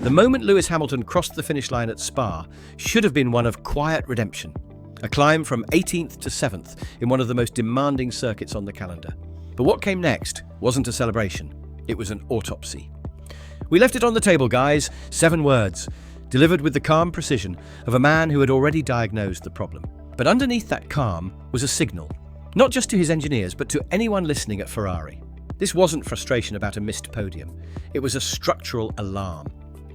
The moment Lewis Hamilton crossed the finish line at Spa should have been one of quiet redemption, a climb from 18th to 7th in one of the most demanding circuits on the calendar. But what came next wasn't a celebration, it was an autopsy. We left it on the table, guys, 7 words, delivered with the calm precision of a man who had already diagnosed the problem. But underneath that calm was a signal, not just to his engineers, but to anyone listening at Ferrari. This wasn't frustration about a missed podium, it was a structural alarm.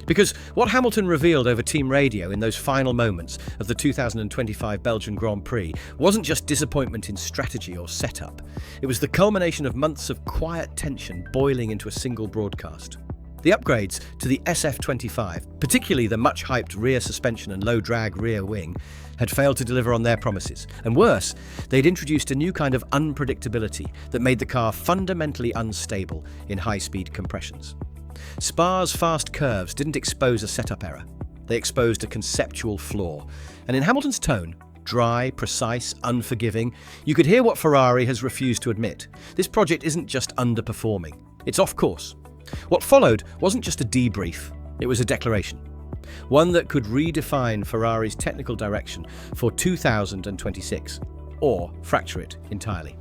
Because what Hamilton revealed over team radio in those final moments of the 2025 Belgian Grand Prix wasn't just disappointment in strategy or setup. It was the culmination of months of quiet tension boiling into a single broadcast. The upgrades to the SF25, particularly the much-hyped rear suspension and low-drag rear wing, had failed to deliver on their promises. And worse, they'd introduced a new kind of unpredictability that made the car fundamentally unstable in high-speed compressions. Spa's fast curves didn't expose a setup error. They exposed a conceptual flaw. And in Hamilton's tone, dry, precise, unforgiving, you could hear what Ferrari has refused to admit. This project isn't just underperforming, it's off course. What followed wasn't just a debrief, it was a declaration. One that could redefine Ferrari's technical direction for 2026, or fracture it entirely.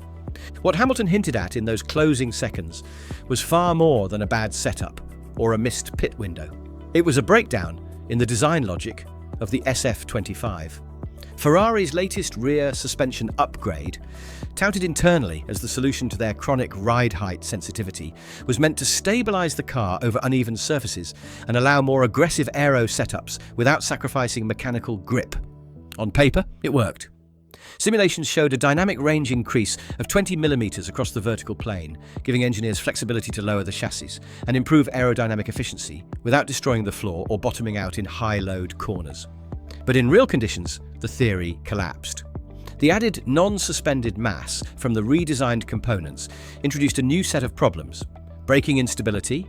What Hamilton hinted at in those closing seconds was far more than a bad setup or a missed pit window. It was a breakdown in the design logic of the SF25. Ferrari's latest rear suspension upgrade, touted internally as the solution to their chronic ride height sensitivity, was meant to stabilize the car over uneven surfaces and allow more aggressive aero setups without sacrificing mechanical grip. On paper, it worked. Simulations showed a dynamic range increase of 20 millimeters across the vertical plane, giving engineers flexibility to lower the chassis and improve aerodynamic efficiency without destroying the floor or bottoming out in high-load corners. But in real conditions, the theory collapsed. The added non-suspended mass from the redesigned components introduced a new set of problems: braking instability,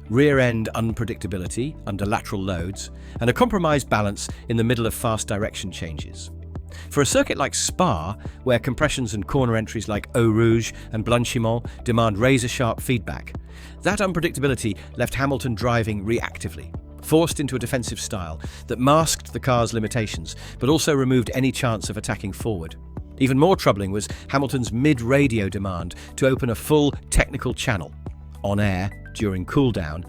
rear-end unpredictability under lateral loads, and a compromised balance in the middle of fast direction changes. For a circuit like Spa, where compressions and corner entries like Eau Rouge and Blanchiment demand razor-sharp feedback, that unpredictability left Hamilton driving reactively, forced into a defensive style that masked the car's limitations, but also removed any chance of attacking forward. Even more troubling was Hamilton's mid-radio demand to open a full technical channel, on air during cooldown,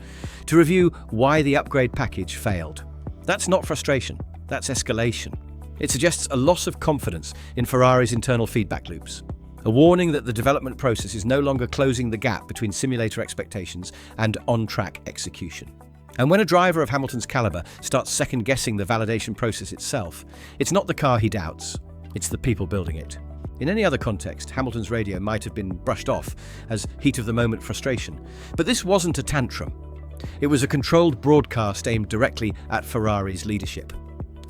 to review why the upgrade package failed. That's not frustration, that's escalation. It suggests a loss of confidence in Ferrari's internal feedback loops, a warning that the development process is no longer closing the gap between simulator expectations and on-track execution. And when a driver of Hamilton's caliber starts second-guessing the validation process itself, it's not the car he doubts, it's the people building it. In any other context, Hamilton's radio might have been brushed off as heat-of-the-moment frustration, but this wasn't a tantrum. It was a controlled broadcast aimed directly at Ferrari's leadership.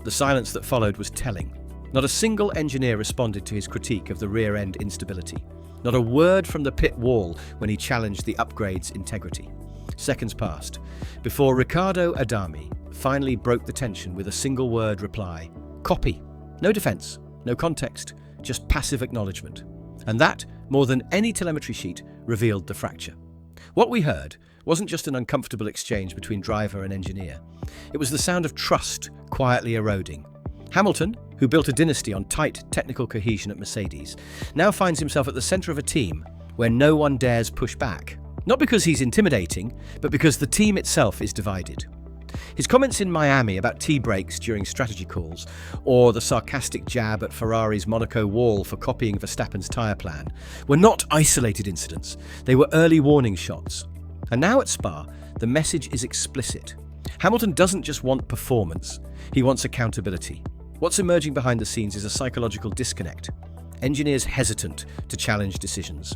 The silence that followed was telling. Not a single engineer responded to his critique of the rear-end instability. Not a word from the pit wall when he challenged the upgrade's integrity. Seconds passed before Riccardo Adami finally broke the tension with a single-word reply: copy. No defense, no context, just passive acknowledgement. And that, more than any telemetry sheet, revealed the fracture. What we heard wasn't just an uncomfortable exchange between driver and engineer. It was the sound of trust quietly eroding. Hamilton, who built a dynasty on tight technical cohesion at Mercedes, now finds himself at the center of a team where no one dares push back. Not because he's intimidating, but because the team itself is divided. His comments in Miami about tea breaks during strategy calls, or the sarcastic jab at Ferrari's Monaco wall for copying Verstappen's tyre plan, were not isolated incidents, they were early warning shots. And now at Spa, the message is explicit. Hamilton doesn't just want performance, he wants accountability. What's emerging behind the scenes is a psychological disconnect. Engineers hesitant to challenge decisions.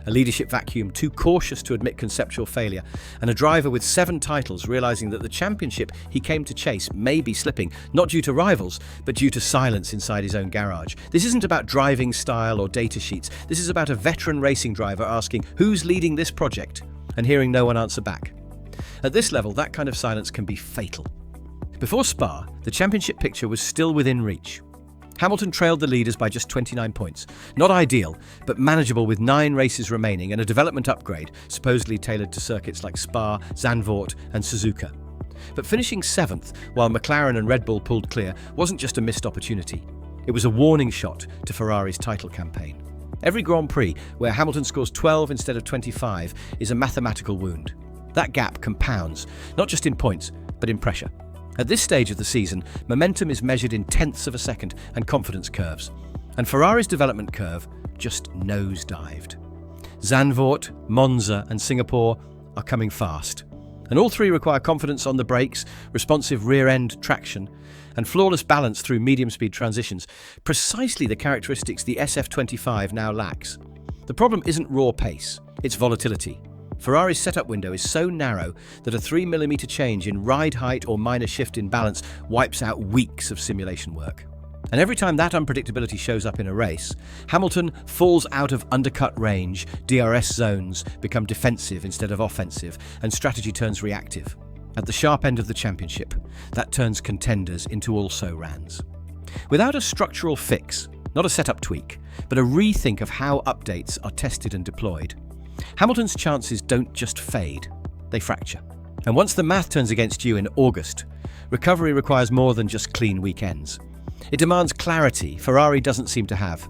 A leadership vacuum too cautious to admit conceptual failure, and a driver with 7 titles realizing that the championship he came to chase may be slipping, not due to rivals, but due to silence inside his own garage. This isn't about driving style or data sheets. This is about a veteran racing driver asking, who's leading this project? And hearing no one answer back. At this level, that kind of silence can be fatal. Before Spa, the championship picture was still within reach. Hamilton trailed the leaders by just 29 points. Not ideal, but manageable with 9 races remaining and a development upgrade, supposedly tailored to circuits like Spa, Zandvoort and Suzuka. But finishing 7th while McLaren and Red Bull pulled clear wasn't just a missed opportunity. It was a warning shot to Ferrari's title campaign. Every Grand Prix where Hamilton scores 12 instead of 25 is a mathematical wound. That gap compounds, not just in points, but in pressure. At this stage of the season, momentum is measured in tenths of a second and confidence curves. And Ferrari's development curve just nosedived. Zandvoort, Monza and Singapore are coming fast. And all three require confidence on the brakes, responsive rear-end traction, and flawless balance through medium-speed transitions, precisely the characteristics the SF25 now lacks. The problem isn't raw pace, it's volatility. Ferrari's setup window is so narrow that a 3mm change in ride height or minor shift in balance wipes out weeks of simulation work. And every time that unpredictability shows up in a race, Hamilton falls out of undercut range, DRS zones become defensive instead of offensive, and strategy turns reactive. At the sharp end of the championship, that turns contenders into also-rans. Without a structural fix, not a setup tweak, but a rethink of how updates are tested and deployed, Hamilton's chances don't just fade, they fracture. And once the math turns against you in August, recovery requires more than just clean weekends. It demands clarity Ferrari doesn't seem to have.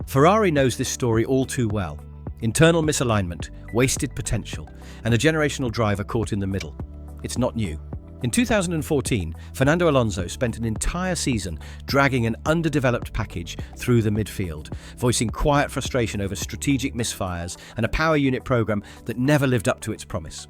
Ferrari knows this story all too well. Internal misalignment, wasted potential, and a generational driver caught in the middle. It's not new. In 2014, Fernando Alonso spent an entire season dragging an underdeveloped package through the midfield, voicing quiet frustration over strategic misfires and a power unit program that never lived up to its promise.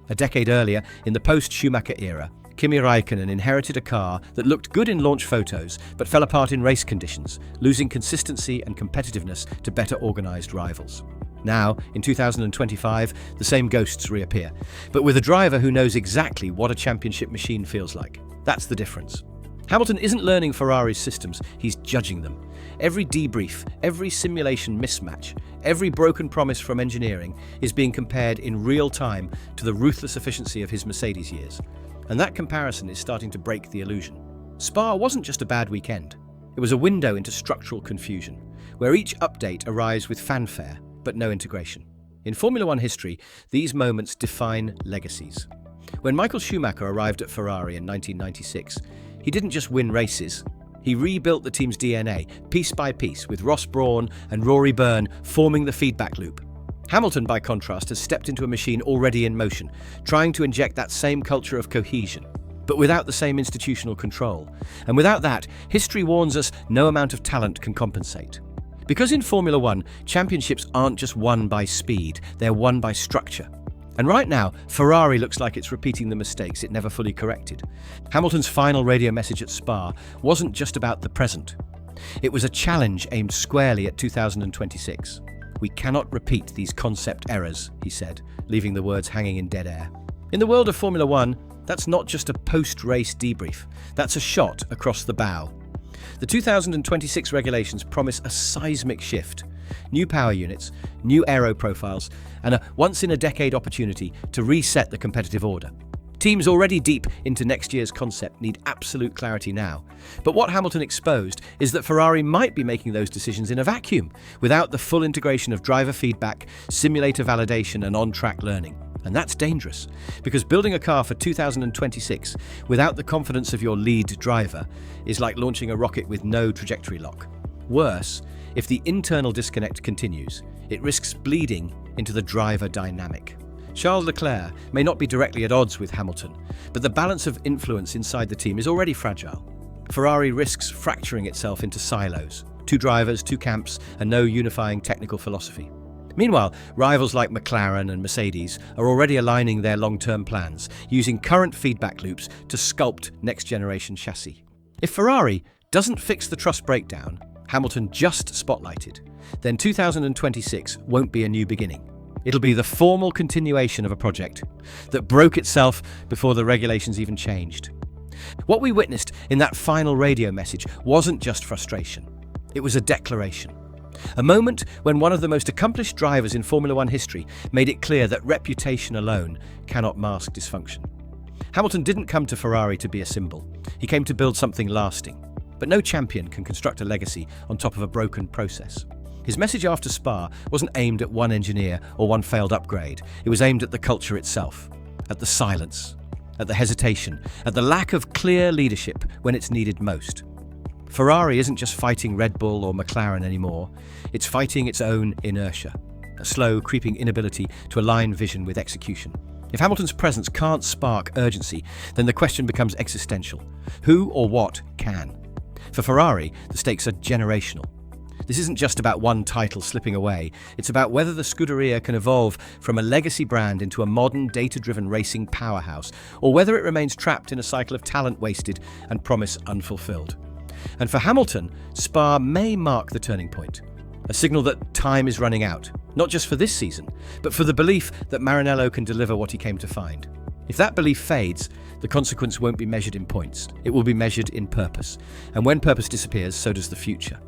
A decade earlier, in the post-Schumacher era, Kimi Räikkönen inherited a car that looked good in launch photos but fell apart in race conditions, losing consistency and competitiveness to better organised rivals. Now, in 2025, the same ghosts reappear, but with a driver who knows exactly what a championship machine feels like. That's the difference. Hamilton isn't learning Ferrari's systems, he's judging them. Every debrief, every simulation mismatch, every broken promise from engineering is being compared in real time to the ruthless efficiency of his Mercedes years. And that comparison is starting to break the illusion. Spa wasn't just a bad weekend. It was a window into structural confusion, where each update arrives with fanfare, but no integration. In Formula One history, these moments define legacies. When Michael Schumacher arrived at Ferrari in 1996, he didn't just win races. He rebuilt the team's DNA, piece by piece, with Ross Brawn and Rory Byrne forming the feedback loop. Hamilton, by contrast, has stepped into a machine already in motion, trying to inject that same culture of cohesion, but without the same institutional control. And without that, history warns us no amount of talent can compensate. Because in Formula One, championships aren't just won by speed, they're won by structure. And right now, Ferrari looks like it's repeating the mistakes it never fully corrected. Hamilton's final radio message at Spa wasn't just about the present. It was a challenge aimed squarely at 2026. "We cannot repeat these concept errors," he said, leaving the words hanging in dead air. In the world of Formula One, that's not just a post-race debrief, that's a shot across the bow. The 2026 regulations promise a seismic shift. New power units, new aero profiles, and a once-in-a-decade opportunity to reset the competitive order. Teams already deep into next year's concept need absolute clarity now. But what Hamilton exposed is that Ferrari might be making those decisions in a vacuum, without the full integration of driver feedback, simulator validation, and on-track learning. And that's dangerous, because building a car for 2026 without the confidence of your lead driver is like launching a rocket with no trajectory lock. Worse, if the internal disconnect continues, it risks bleeding into the driver dynamic. Charles Leclerc may not be directly at odds with Hamilton, but the balance of influence inside the team is already fragile. Ferrari risks fracturing itself into silos, 2 drivers, 2 camps, and no unifying technical philosophy. Meanwhile, rivals like McLaren and Mercedes are already aligning their long-term plans, using current feedback loops to sculpt next-generation chassis. If Ferrari doesn't fix the trust breakdown Hamilton just spotlighted, then 2026 won't be a new beginning. It'll be the formal continuation of a project that broke itself before the regulations even changed. What we witnessed in that final radio message wasn't just frustration. It was a declaration. A moment when one of the most accomplished drivers in Formula One history made it clear that reputation alone cannot mask dysfunction. Hamilton didn't come to Ferrari to be a symbol. He came to build something lasting. But no champion can construct a legacy on top of a broken process. His message after Spa wasn't aimed at one engineer or one failed upgrade. It was aimed at the culture itself, at the silence, at the hesitation, at the lack of clear leadership when it's needed most. Ferrari isn't just fighting Red Bull or McLaren anymore, it's fighting its own inertia, a slow, creeping inability to align vision with execution. If Hamilton's presence can't spark urgency, then the question becomes existential. Who or what can? For Ferrari, the stakes are generational. This isn't just about one title slipping away, it's about whether the Scuderia can evolve from a legacy brand into a modern, data-driven racing powerhouse, or whether it remains trapped in a cycle of talent wasted and promise unfulfilled. And for Hamilton, Spa may mark the turning point, a signal that time is running out, not just for this season, but for the belief that Maranello can deliver what he came to find. If that belief fades, the consequence won't be measured in points, it will be measured in purpose. And when purpose disappears, so does the future.